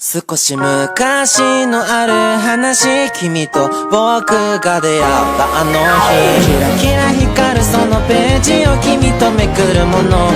少し昔のある話、君と僕が出会ったあの日、キラキラ光るそのページを君とめくる物語。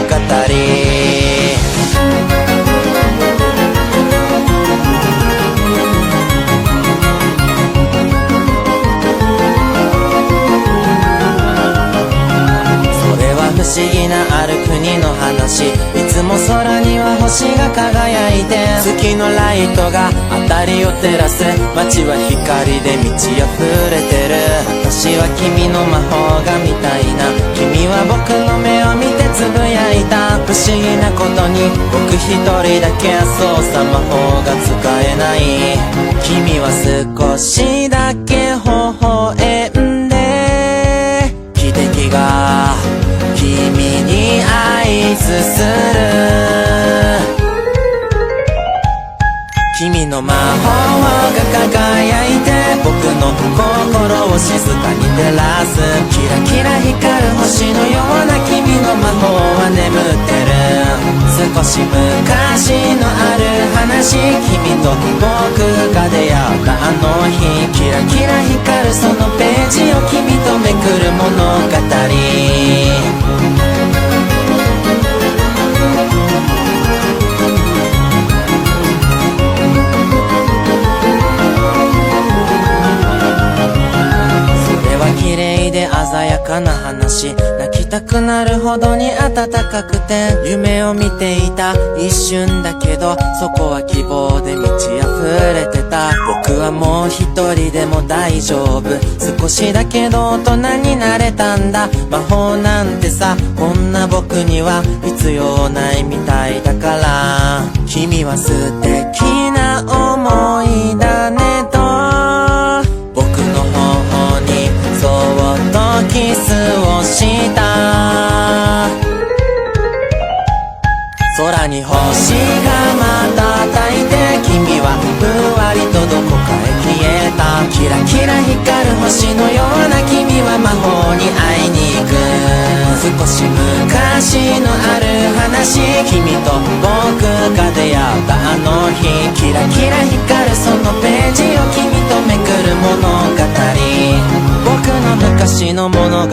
不思議なある国の話、いつも空には星が輝いて、月のライトが辺りを照らす、街は光で満ち溢れてる。私は君の魔法が見たいな、君は僕の目を見てつぶやいた。不思議なことに僕一人だけ操作魔法が使えない。君は少しだけ微笑んで、汽笛が君に合図する。君の魔法が輝いて僕の心を静かに照らす。キラキラ光る星のような君の魔法は眠ってる。少し昔のある話、君と僕が出会ったあの日、キラキラ光るそのページを君とめくる物語。綺麗で鮮やかな話、泣きたくなるほどに暖かくて、夢を見ていた一瞬だけど、そこは希望で満ち溢れてた。僕はもう一人でも大丈夫、少しだけど大人になれたんだ。魔法なんてさ、こんな僕には必要ないみたいだから。君は素敵な思いだねと僕の頬にそっとキスをした。空に星が瞬いて、君はふわりとどこかへ消えた。キラキラ光る星のような君は魔法に会いに行く。少し昔のある話、君と僕が出会ったあの日、キラキラ光るそのページを君とめくる物語。僕の昔の物語。